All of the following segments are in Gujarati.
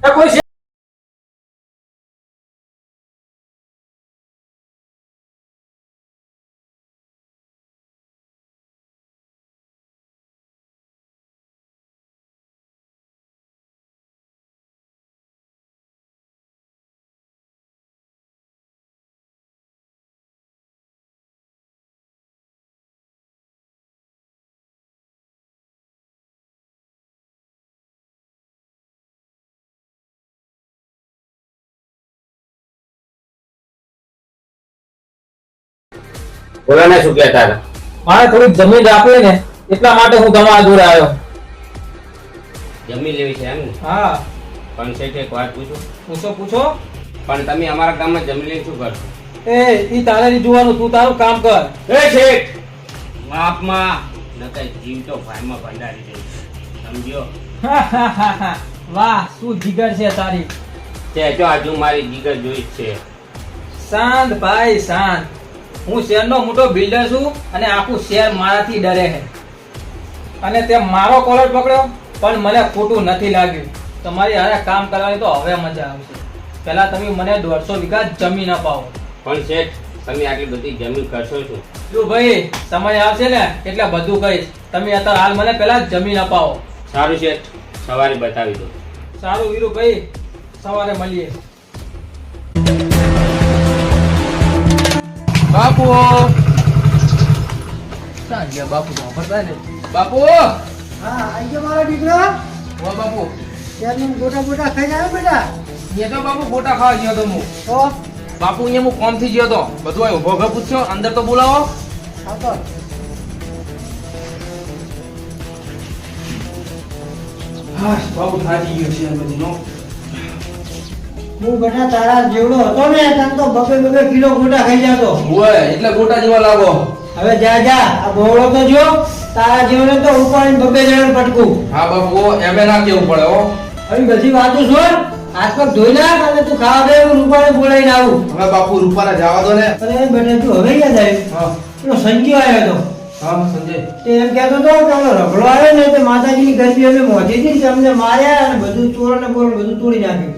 એ કોઈ છે? બોલો ને શું કહેતા હતા? મારે થોડી જમીન આપવી ને એટલા માટે હું તમારા જોડે આવ્યો. જમીન લેવી છે એમ ને? હા. પણ શેઠ એક વાત પૂછું? પૂછો. પણ તમે અમારા ગામમાં જમીન લઈને શું કરશો? ઈ તારે નહીં જોવાનું, તું તારું કામ કર. એ શેઠ માપમાં નકર જીવ તો ભાઈમાં ભંડારી દે સમજ્યો? વાહ, શું જીગર છે તારી. તે જો આજુ મારી જીગર જોઈ જ છે. શાંત ભાઈ શાંત. હું શહેરનો મોટો બિલ્ડર છું અને આખું શહેર મારાથી ડરે છે. અને તે મારો કોલર પકડ્યો પણ મને ખોટું નથી લાગ્યું. તમારી હારે કામ કરવાની તો હવે મજા આવશે. પહેલા તમે મને 150 વીઘા જમીન અપાવો. પણ શેઠ તમે આટલી બધી જમીન કરશો શું? જો ભાઈ સમય આવશે ને એટલે બધું કહીશ. તમે અત્યારે હાલ મને પહેલા જમીન અપાવો. સારું શેઠ, સવારે બતાવી દો. સારું વીરુભાઈ, સવારે મળીએ. બાપુ બાપુ તો વાપરતા ને. બાપુ હા, આઈ ગયો મારો દીકરો. ઓ બાપુ ત્યારનું ગોટા ગોટા ખાઈ જાય બેટા. એ તો બાપુ ગોટા ખાવા ગયો તો હું. તો બાપુ અહીંયા હું કોમ થી ગયો તો બધું આ ઉભો પૂછ્યો, અંદર તો બોલાવો. આપો. હા બાપુ થાકી ગયો છે બધીનો. હું બેટા તારા જેવડો હતો ને તને તો બબે કિલો ગોટા ખાઈ જતો. ઓય એટલે ગોટા જેવા લાગો. હવે જા આ બોળો તો જો તારા જેવડો તો ઉપાડીને બબે જણ પટકું. હા બાપુ એમે ના કેવું પડે હો. આવી બધી વાતો છોડ. હાથ પગ ધોઈ નાખ અને તું ખાવા દે હું રૂપાને બોલાઈને આવું. હવે બાપુ રૂપાને જવા દો ને. અરે બેટા તું હવે યાદ આવ્યું. હા પેલો સંજ્યો આવ્યો હતો. હા સંજય. તે એમ કહેતો હતો કે ઓલો રગડો આવ્યો ને તે માતાજીની ગરબી અમે મોઢી હતી અમને માર્યા અને બધું ચોર ને બોર બધું તોડી નાખ્યું.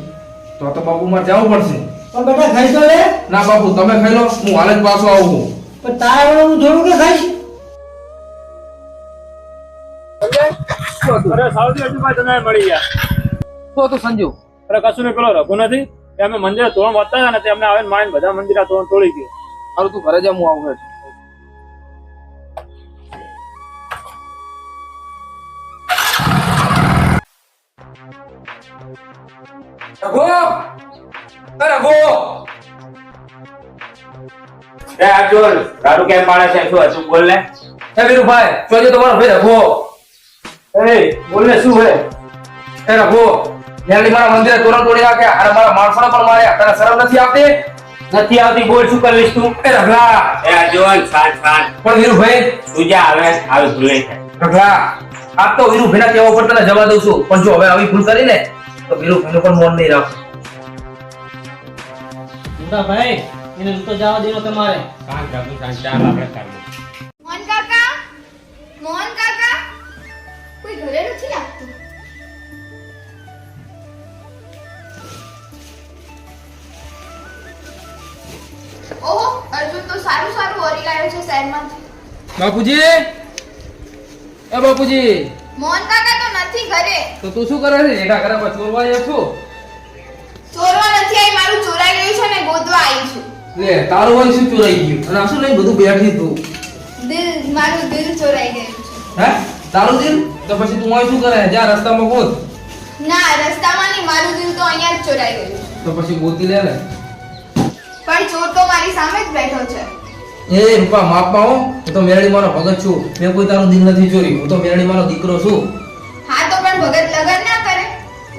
તો બાપુ મારે જવું પડશે. પણ બેટા ખાઈ તો લે. ના બાપુ તમે ખાઈ લો, હું હાલ જ પાછો આવું. પણ તારા વડે હું થોડું કે ખાઈશ. અરે સાવજી હજુભાઈ તમે મળી ગયા. તો સંજુ અરે કશું નહીં, પેલો રઘુ નથી એ અમે મંદિરે તોરણ વધતા હતા ને તે અમને આવીને મારીને બધા મંદિરે તોરણ તોડી ગયું. હારું તું ઘરે જા, હું આવું હેઠ. રઘુ રઘુ એ અર્જુન તારું કેમ પાડે છે? શું હતું બોલ ને. હે વીરુભાઈ જોજો તમારો ભાઈ રઘુ. એ બોલ ને શું હે? એ રઘુ યાર મારા મંદિરે તોરણ તોડી નાખ્યા અને મારા માણસોને પણ માર્યા. તને શરમ નથી આવતી? નથી આવતી, બોલ શું કરીશ તું? એ રઘલા એ અર્જુન શાંત શાંત. પણ વીરુભાઈ તું જા હવે આવી ભૂલે છે. રઘલા આપ તો વીરુભાઈના કહેવા ઉપર તને જવા દઉં છું, પણ જો હવે આવી ભૂલ કરી ને તો વીરુભાઈનું પણ મન નહીં રાખે. મોટા ભાઈ એને તો જવા દેવો તમારે. શાંત રાખું શાંત. ચાલ આપણે કાઢવું. મોહન કાકા કોઈ ઘરે નથી લાગતું. ઓહો, અર્જુન તો સારું ઓરી લાવ્યો છે શહેરમાંથી. બાપુજી એ બાપુજી મોહન કાકા તો નથી ઘરે. તો તું શું કરે છે? એના ઘરે પર ચોરવા આવ્યો છું? ચોરવા નથી આવી, મારું ચોરાઈ ગયું છે ને ગોતવા આવી છું. લે તારું વંશ શું ચોરાઈ ગયું અને આ શું લઈને બધું બેઠી તું? મારું દિલ ચોરાઈ ગયું છે. હે તારું દિલ? તો પછી તું અહીં શું કરે? જા રસ્તામાં ગોત. ના, રસ્તામાં નહીં, મારું દિલ તો અહીંયા જ ચોરાઈ ગયું છે. તો પછી ગોતી લે ને. પણ ચોર તો મારી સામે જ બેઠો છે. એ રૂપા માપમાં હો, હું તો મેરડી માનો ભગત છું. મેં કોઈ તારું દિલ નથી ચોર્યું. હું તો મેરડી માનો દીકરો છું. હા તો પણ ભગત લગન ના કરે.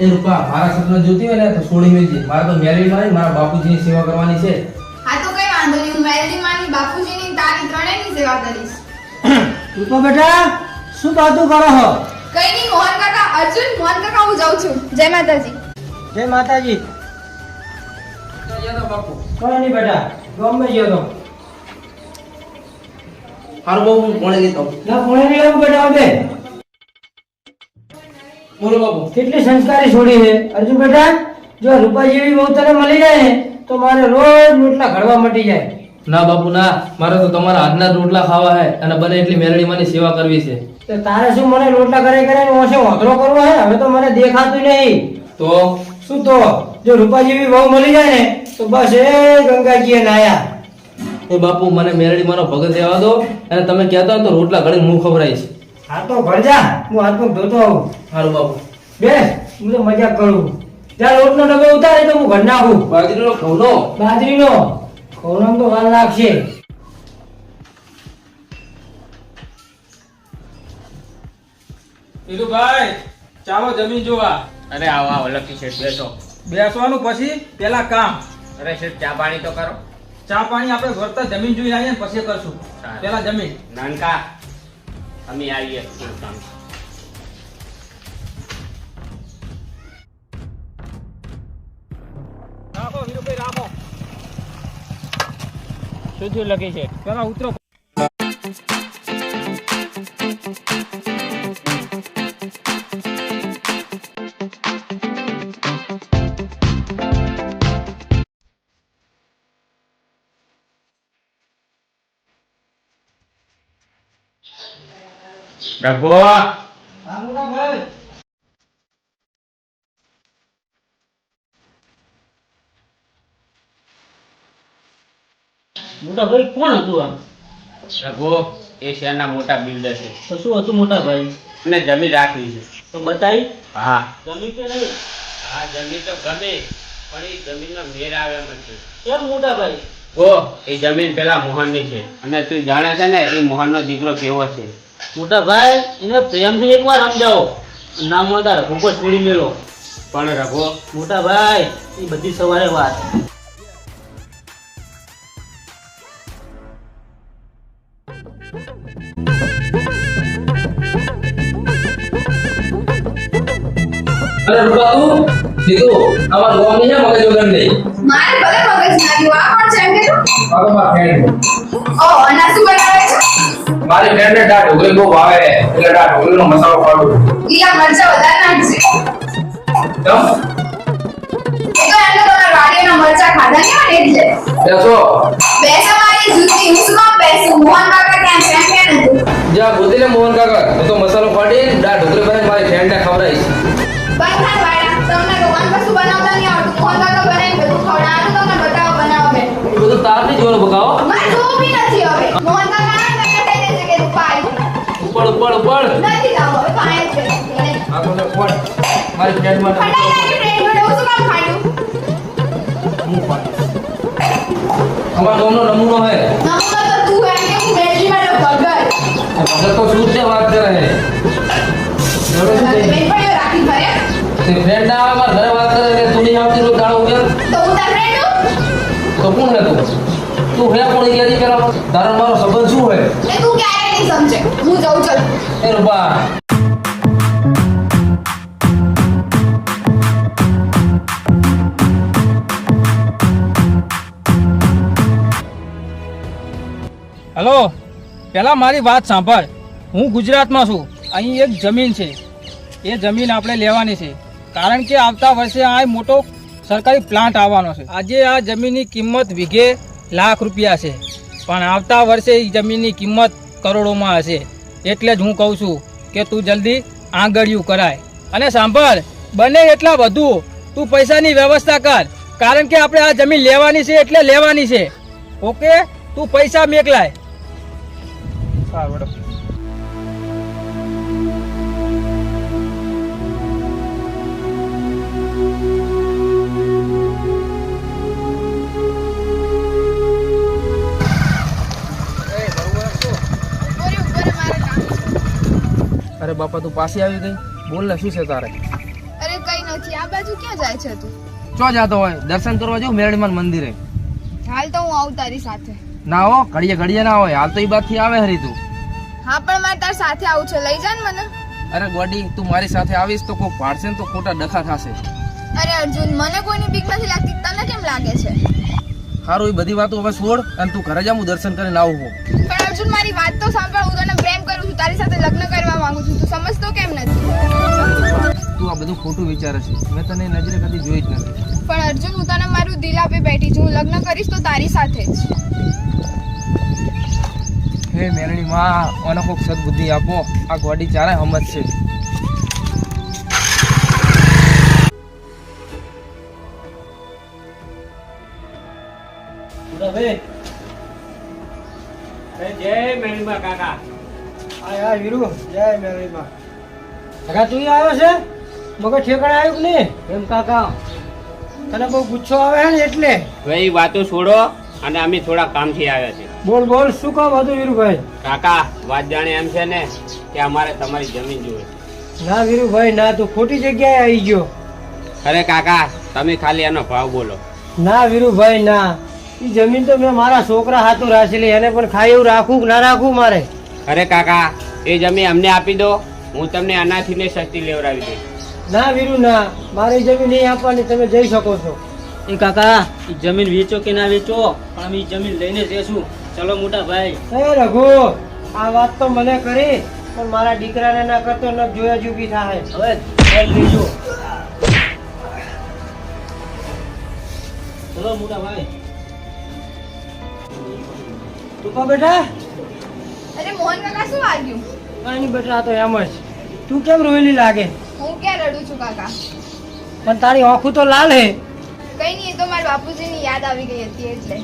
એ રૂપા મારા સપના જોતી હોય ને તો છોડી મેજે. મારે તો મેરડી મારી મારા બાપુજીની સેવા કરવાની છે. હા તો કઈ વાંધો નહીં, હું મેલડી માની, બાપુજીની, તારી ત્રણેયની સેવા કરીશ. તું તો બેટા શું વાતું કરો છો? કઈ નહીં મોહન કાકા. અર્જુન, મોહન કાકા હું જાઉં છું. જય માતાજી. જય માતાજી. બાપુ કોઈ નહીં બેટા, ગામમાં ગયો તો. હારું બહુ હું કોણે લેતો. ના કોણે નહીં આવું બેટા હવે. બોલો બાપુ. કેટલી સંસ્કારી છોડી છે અર્જુન બેટા. જો રૂપા જેવી બહુ તને મળી જાય ને તો મારે રોજ રોટલા ઘડવા મટી જાય. ના બાપુ ના, મારે તો તમારા હાથના જ રોટલા ખાવા છે અને બને એટલી મેરડી માની સેવા કરવી છે. તો તારે શું મને રોટલા કરે ઓછો વાંધરો કરવો હે? હવે તો મને દેખાતું નહીં. તો શું તો જો રૂપા જેવી બહુ મળી જાય ને તો બસ એ ગંગાજીએ નાયા. એ બાપુ મને મેરડી માનો ભગત દેવા દો અને તમે કહેતા હો તો રોટલા ઘડીને હું ખવડાવીશ. હા તો ઘર જા, હું હાથ પગ ધોતો આવું. સારું બાપુ. બેસ, હું તો મજાક કરું. જા રોટનો ડબ્બો ઉતારે તો હું ઘર નાખું. બાજરીનો ઘઉંનો. બાજરીનો ખવડાવવામાં તો વાર લાગશે. વીરુભાઈ ચાલો જમીન જોવા. અરે આવો આવો લકી શેઠ બેસો. બેસવાનું પછી પેલા કામ. અરે શેઠ ચા પાણી તો કરો. ચા પાણી આપણે વળતા જમીન જોઈ આવીએ ને પછી કરશું. સારું. પેલા જમીન. નાનકા અમે આવીએ થોડું કામ. રાખો વીરુભાઈ રાખો. શું થયું લકી શેઠ? પેલા ઉતરો. રઘુ હા મોટા ભાઈ. મોટા ભાઈ કોણ હતું આમ? રઘુ એ શહેરના મોટા બિલ્ડર છે તો શું હતું મોટા ભાઈ? અને જમીન રાખવી છે. તો બતાવી. હા જમી કે નહીં? હા જમીન તો ગમે પણ એ જમીનનો મેર આવે એમ નથી. કેમ મોટા ભાઈ? ઓ એ જમીન પેલા મોહનની છે અને તું જાણે છે ને એ મોહનનો દીકરો કેવો છે. મોટા ભાઈ એને પ્રેમથી એકવાર સમજાવો. ના મોટા ભૂકો છોડી મેલો. પણ રઘુ મોટા ભાઈ એ બધી સવારે વાત. અરે રૂપા તું દીધું અમાર ગોમની છે મગજ વગર નહીં. મારે ભલે મગજ ના આવ્યું. આ કોણ છે એમ કીધું? આ તો મારા ફ્રેન્ડ. ઓહ, અને આ શું બનાવે છે? મારી ફ્રેન્ડ ને ડા ઢોકળી બહુ ભાવે એટલે ડા ઢોકળીનો મસાલો પાડું. લીલા મરચાં વધારે નાખજે. કેમ? એ તો એમને તમારા વાડીના મરચાં ખાધા નહીં હોય ને એટલે. બેસો. બેસે મારી જૂતી, હું શું કામ બેસું? મોહન કાકા ક્યાં છે? એમ કે નથી. જા ગોતી લે મોહન કાકા, હું તો મસાલો પાડી ડા ઢોકળી બનાવી મારી ફ્રેન્ડને ખવડાવીશ. બંધ થાય વાડા. તમને દુકાન પર શું બનાવતા નહીં આવડતું. મોહન કાકા બનાવીને બધું ખવડાવવાનું તમને બતાવો બનાવો બેન. એ બધું તાર નહીં જોવાનું બકાવો. મારે જોવું બી નથી હવે. મોહન કાકા આવે ને એટલે કહી દેજે કે રૂપા આવી. ઉપર ઉપર ઉપર. નથી જાવું હવે તો આયા જ છે. એને આ તો લે ફોન. મારી ફ્રેન્ડ માટે ખડાઈ નાખી ટ્રેન જોડે હું શું કામ ખાડ્યું? હું પાડીશ. અમારા ગામનો નમૂનો હે. નમૂનો તો તું એમ કે હું મેલડી વાળો ભગત. આ ભગત તો શું છે વાત કરે હે. એવડે શું બેન થઈ? પણ એવું રાખી ભરે. તે ફ્રેન્ડ ના આવે મારા ઘરે વાત કરે કે તું નહીં આવતી રોજ દાડો ઉગેર. તો હું તાર friend હું? તો કોણ હે તું? તું હે કોણ યાદી પેલા તારો મારો સંબંધ શું હે? એ તું ક્યારે નહીં સમજે. હું જાઉં ચાલ. એ રૂપા. હલો, પેલા મારી વાત સાંભળ. હું ગુજરાતમાં છું. અહીં એક જમીન છે. એ જમીન આપણે લેવાની છે. કારણ કે આવતા વર્ષે આ મોટો સરકારી પ્લાન્ટ આવવાનો છે. આજે આ જમીનની કિંમત વીઘે લાખ રૂપિયા છે, પણ આવતા વર્ષે એ જમીનની કિંમત કરોડોમાં હશે. એટલે જ હું કહું છું કે તું જલ્દી આંગળિયું કરાય. અને સાંભળ, બને એટલા વધુ તું પૈસાની વ્યવસ્થા કર. કારણ કે આપણે આ જમીન લેવાની છે એટલે લેવાની છે. ઓકે, તું પૈસા મેકલાય. સારું બેટા. અરે બાપા તું પાછી આવી ગઈ. બોલ ને શું છે તારે? અરે કઈ નથી. આ બાજુ ક્યાં જાય છે તું? ચો જાતો હોય? દર્શન કરવા જાઉં મેરડીમાન મંદિરે. હાલ તો હું આવું તારી સાથે. ના હો, ઘડીએ ઘડીએ ના હોય. હાલ તો ઈ બાદ થી આવે હરી તું. હા પણ મારે તાર સાથે આવું છે. લઈ જા ને મને. અરે ગોડી, તું મારી સાથે આવીશ તો કોઈ પાડશે ને તો ખોટા ડખા થશે. અરે અર્જુન, મને કોઈની બીક નથી લાગતી. તને કેમ લાગે છે? સારું, એ બધી વાતો હવે છોડ અને તું ઘરે જા, હું દર્શન કરીને આવું હું. પણ અર્જુન મારી વાત તો સાંભળ. હું તને પ્રેમ કરું છું. તારી સાથે લગ્ન કરવા માંગુ છું. તું સમજતો કેમ નથી? તું આ બધું ખોટું વિચારે છે. મેં તને નજરે કદી જોઈ જ નથી. પણ અર્જુન હું તને મારું દિલ આપી બેઠી છું. હું લગ્ન કરીશ તો તારી સાથે જ. હે મેરણી માં, ઓને કોક સદબુદ્ધિ આપો. આ ગોડી ચારે હમત છે. જય મેણીબા કાકા. આ વીરુ જય મેરડીમાં. કાકા તું આવ્યો છે? મગર ઠેકાણે આવ્યું કે નહીં? એમ કાકા તને બહુ ગુસ્સો આવે છે ને એટલે. હવે એ વાતો છોડો અને અમે થોડા કામથી આવ્યા છે. બોલ બોલ, શું કામ હતું વીરુભાઈ? કાકા વાત જાણે એમ છે ને કે અમારે તમારી જમીન જોઈએ. ના વીરુભાઈ ના, તું ખોટી જગ્યાએ આવી ગયો. અરે કાકા તમે ખાલી એનો ભાવ બોલો. ના વીરુભાઈ ના, એ જમીન તો મેં મારા છોકરા હાથું રાખેલી. એને પણ ખાઈ એવું રાખવું કે ના રાખવું મારે? અરે કાકા એ જમીન અમને આપી દો, હું તમને આનાથી ને સસ્તી લેવડાવી દઈશ. ના વીરુ ના, મારી જમીન નહીં આપવાની. તમે જઈ શકો છો. એ કાકા એ જમીન વેચો કે ના વેચો, પણ અમે ઈ જમીન લઈને જ રહેશું. ચલો મોટા ભાઈ. એ રઘુ, આ વાત તો મને કરી, પણ મારા દીકરાને ના કરતો ન જોયા જ ઊભી થાય. હવે ઘર લેજો. ચલો મોટા ભાઈ. તું બેટા? અરે મોહન કાકા શું વાગ્યું? કાંઈ નહીં બેટા, આ તો એમ જ. તું કેમ રોયેલી લાગે? હું ક્યાં રડું છું કાકા? પણ તારી આંખું તો લાલ હે. કઈ નહીં, એ તો મારા બાપુજીની યાદ આવી ગઈ હતી એટલે.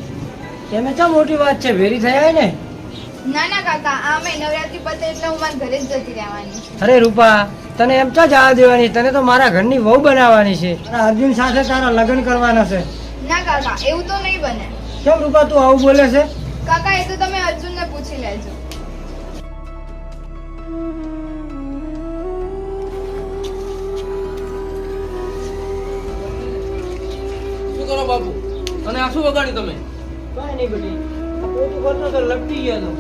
એમે ચા મોટી વાત છે, ભેરી થયા ને. ના ના કાકા, આ મેં નવરાત્રી પતે એટલે હું મારા ઘરે જ જતી રહેવાની છું. અરે રૂપા, તને એમ ચા જવા દેવાની? તને તો મારા ઘરની વહુ બનાવવાની છે. અને અર્જુન સાથે તારા લગ્ન કરવાના છે. ના કાકા, એવું તો નહીં બને. કેમ રૂપા તું આવું બોલે છે? કાકા એ તો તમે અર્જુનને પૂછી લેજો. શું કરો બાપુ? અને આ શું વગાડ્યું તમે? કાંઈ નહીં બેટી, આ પોતું કરતો તો લપટી ગયો તો.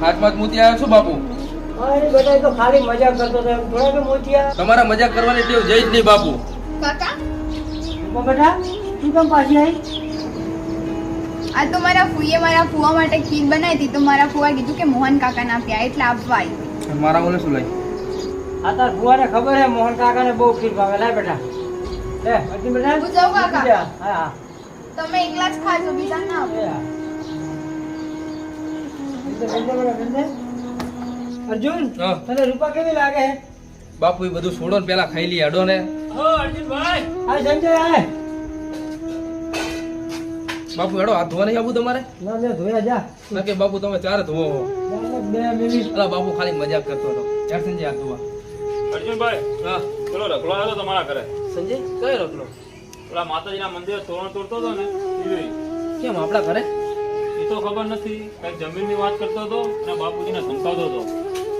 હાથમાં મોતી આવ્યા છો બાપુ? કાંઈ નહીં બેટા, એ તો ખાલી મજાક કરતો હતો. એમ થોડા કે મોતિયા. તમારા મજાક કરવાની ટેવ જઈ જ નહીં બાપુ. કાકા, રૂપા બેટા, તું કેમ પાછી આવી? આ તો મારા ફૂઈએ મારા ફુવા માટે ખીર બનાવી હતી, તો મારા ફુવા કીધું કે મોહન કાકા ના આપ્યા એટલે આપવા આવી. મારા ઓલે શું લઈ? આ તાર ફુવાને ખબર હે મોહન કાકાને બહુ ખીર ભાવે. લાય બેટા, લે અર્જુન બેટા. હું જાઉં કાકા? હા હા. તમે એકલા જ ખાજો, બીજા ના આપો. અર્જુન, હા. તને રૂપા કેવી લાગે હે? બાપુ એ બધું છોડો ને પેલા ખાઈ લઈએ અડો ને. અર્જુનભાઈ આ સંજય આય. બાપુ હેડો હાથ ધોવા નહીં આવું તમારે? ના મેં ધોયા જા. ના કે બાપુ તમે ચારે ધોવો હો. 2 મિનિટ. અલા બાપુ ખાલી મજાક કરતો હતો. યાર સંજય હાથ ધોવા. અર્જુનભાઈ હા પેલો રખડો આવ્યો તો તમારા ઘરે. સંજય કયો રોકલો? પેલા માતાજીના મંદિરે તોરણ તોડતો હતો ને ઈ. કેમ આપણા ઘરે? એ તો ખબર નથી, કઈક જમીનની વાત કરતો હતો અને બાપુજીને ધમકાવતો હતો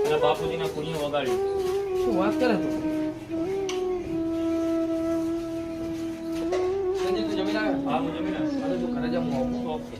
અને બાપુજીના કુણીએ વગાડી. શું વાત કરે તું? સંજય તું જમીન આવે? હા હું જમીન આવ્યો. અરે તું ઘરે જા, હું આવું. ઓકે.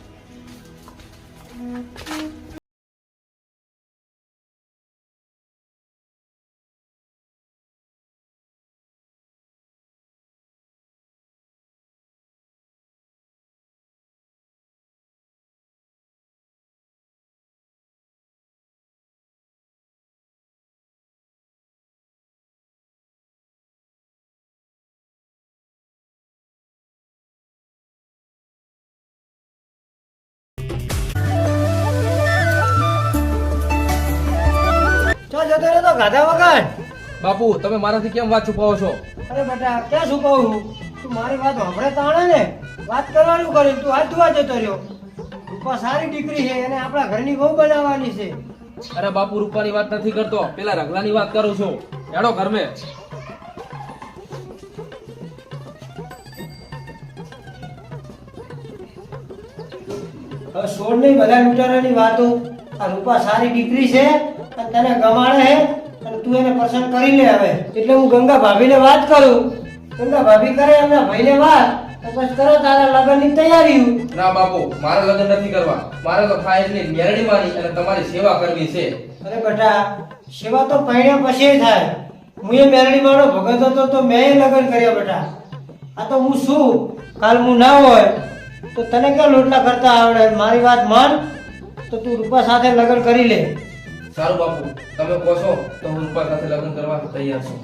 ચો જતો રહ્યો તો ગાધા વગર. બાપુ તમે મારાથી કેમ વાત છુપાવો છો? અરે બેટા, ક્યાં છુપાવું? તું મારી વાત સાંભળે તાણે ને. વાત કરવાનું કર્યું, તું હાથ ધોવા જતો રહ્યો. રૂપા સારી દીકરી છે, એને આપણા ઘરની વહુ બનાવવાની છે. અરે બાપુ રૂપાની વાત નથી કરતો, પેલા રગલાની વાત કરું છું. હેડો ઘર મેં. હવે છોડ નહીં બધા લૂંટારાની વાતો. આ રૂપા સારી દીકરી છે અને તને ગમાડે છે અને તું એને પસંદ કરી લે હવે. એટલે હું ગંગા ભાભીને વાત કરું. ગંગા ભાભી કરે એમના ભાઈને વાત, તો પછી કરો તારા લગ્નની તૈયારી. ના બાપુ મારે લગ્ન નથી કરવા. મારે તો થાય એટલી મેરડી મારી અને તમારી સેવા કરવી છે. અરે બેટા, સેવા તો પૈણ્યા પછી થાય. હું એ મેરડી માનો ભગત હતો તો મેં એ લગ્ન કર્યા બેટા. આ તો હું છું, કાલ હું ના હોય તો તને ક્યાં લોટલા કરતા આવડે? મારી વાત માન તો તું રૂપા સાથે લગ્ન કરી લે. સારું બાપુ, તમે કહો છો તો હું રૂપા સાથે લગ્ન કરવા તૈયાર છું.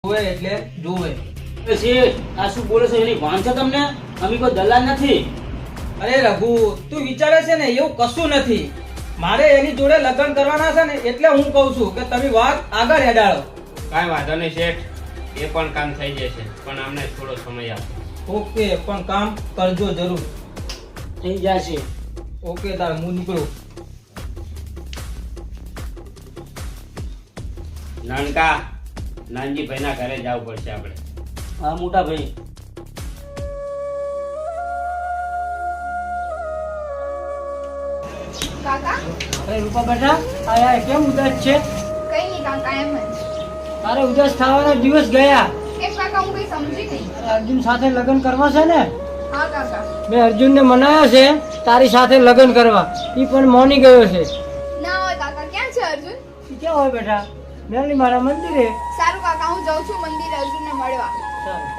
જોવે એટલે જોવે. એ શેઠ, આ શું બોલો છો? એની ભાન છે તમને? અમે કોઈ દલાલ નથી. અરે રઘુ, તું વિચારે છે ને એવું કશું નથી. મારે એની જોડે લગ્ન કરવાના છે ને એટલે હું કહું છું કે તમે વાત આગળ હેડાળો. કાંઈ વાંધો નહીં શેઠ, એ પણ કામ થઈ જશે, પણ અમને થોડો સમય આપો. ઓકે, પણ કામ કરજો જરૂર. થઈ જશે. ઓકે, તાર હું નીકળું. નાનકા, નાનજીભાઈના ઘરે જવું પડશે આપણે. હા મોટા ભાઈ. કાકા અરે રૂપા બેટા, આ કેમ ઉદાસ છે? કઈ નહીં કાકા, એમ જ. તારે ઉદાસ થવાના દિવસ ગયા. કેમ કાકા, હું કઈ સમજી નહીં. અર્જુન સાથે લગ્ન કરવા છે ને? હા કાકા. મેં અર્જુનને મનાયો છે તારી સાથે લગ્ન કરવા. ઈ પણ મોની ગયો છે. ના હોય કાકા, ક્યાં છે અર્જુન? ઈ ક્યાં હોય બેટા? મેલી મારા મંદિરે. સારું કાકા, હું જાઉં છું મંદિરે અર્જુનને મળવા. સારું.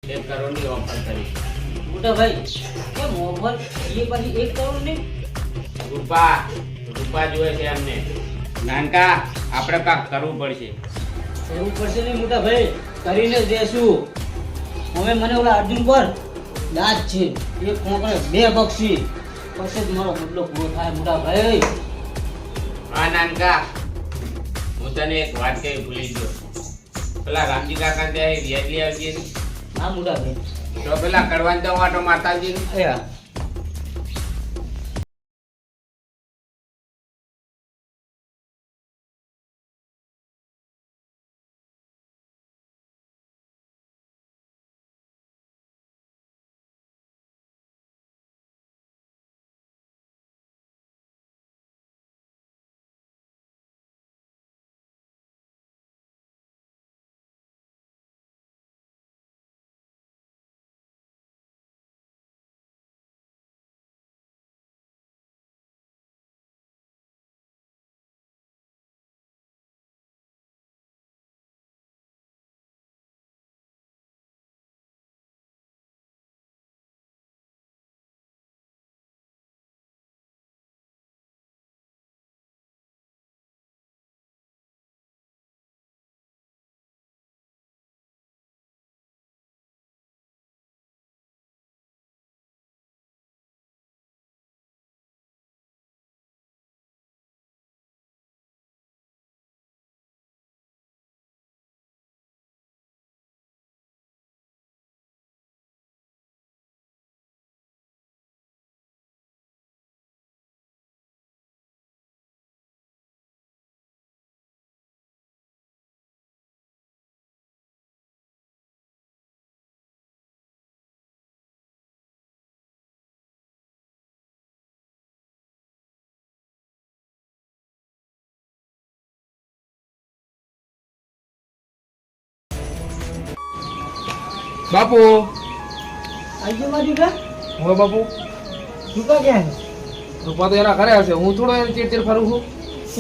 એક કરોડની ઓફર કરી. મોટા ભાઈ, કેમ ઓફર? એ પછી 1 કરોડ નહીં? રૂપા જોઈએ છે અમને. નાનકા, આપણે કાંઈક કરવું પડશે. એવું પડશે નહીં મોટા ભાઈ, કરીને જ દેશું. હવે મને ઓલા અર્જુન પર દાજ છે. એક કોકણે 2 બક્ષી, પછી જ મારો બદલો પૂરો થાય મોટા ભાઈ. હા નાનકા, હું તને એક વાત કહી ભૂલી ગયો. પેલા રામજી કાકા ત્યાં વ્યાજ લઈ આવજે ને. હા મોટા ભાઈ. તો પેલા કડવાન તો વાટો માતાજી એ હા. બાપુ. આજો માજી કા? હવે બાપુ, રૂપા ક્યાં છે? રૂપા તો એના ઘરે હશે. હું થોડો એમ ચીડ ફરું છું.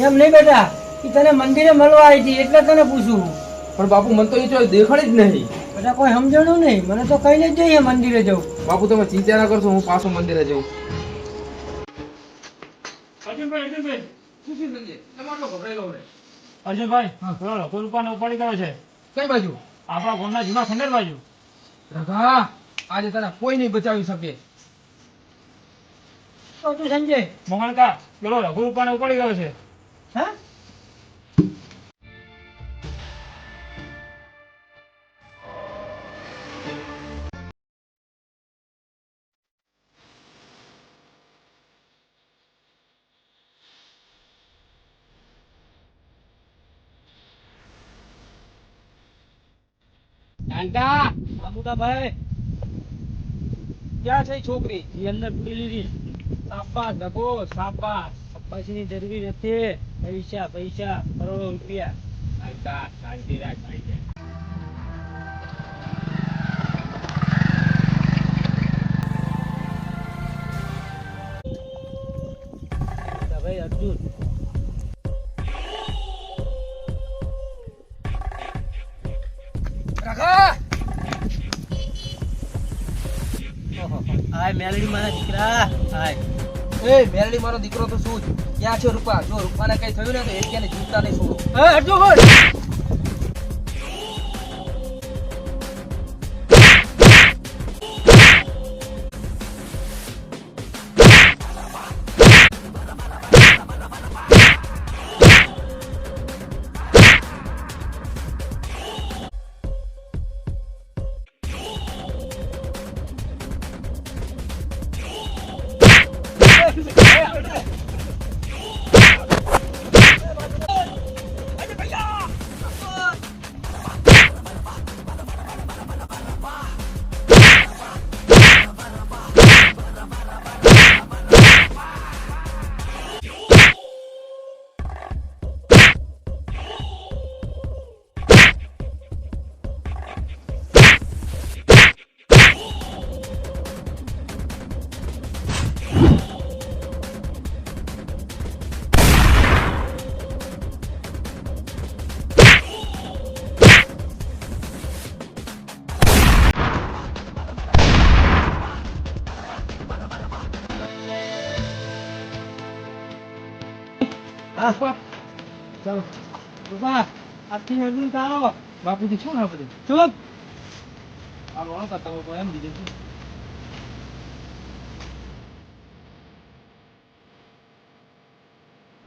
એમ નહીં બેટા, ઈ તને મંદિરે મળવા આવી હતી એટલે તને પૂછું. પણ બાપુ, મને તો એ જો દેખાડી જ નહીં. બેટા કોઈ સમજણું નહીં, મને તો કહીને જ જઈએ મંદિરે જવું. બાપુ, તમે ચિંતા ના કરશો, હું પાછો મંદિરે જઉં. અર્જુનભાઈ, અર્જુનભાઈ, પેલો લખો રૂપાને ઉપાડી ગયો છે. કઈ બાજુ? આપણા ગામના જૂના ખંડેર બાજુ. રઘા, આજે તને કોઈ નહીં બચાવી શકે. તો તું સંજય, મોહનકા, પેલો લઘુ રૂપાને ઉપાડી ગયો છે. હા? નાનકા મોટાભાઈ ક્યાં છે ઈ છોકરી એ અંદર પેલી રી શાબાશ ડગો શાબાશ પૈસાની જરૂરી નથી. પૈસા પૈસા કરોડો રૂપિયા. નાનકા શાંતિ રાખ ભાઈ છે. ભાઈ અર્જુન આય મેલડી મારા દીકરા આય. એ મેરડી મારો દીકરો તો શું જ? ક્યાં છે રૂપા? જો રૂપાને કઈ થયું ને તો એકેને જીવતા નહીં છોડો. અર્જુન ચાલો રૂપા આજથી અર્જુન તારો બાપુજી શું ના બધું ચલો આ રોણો કરતા હોય એમ દીધું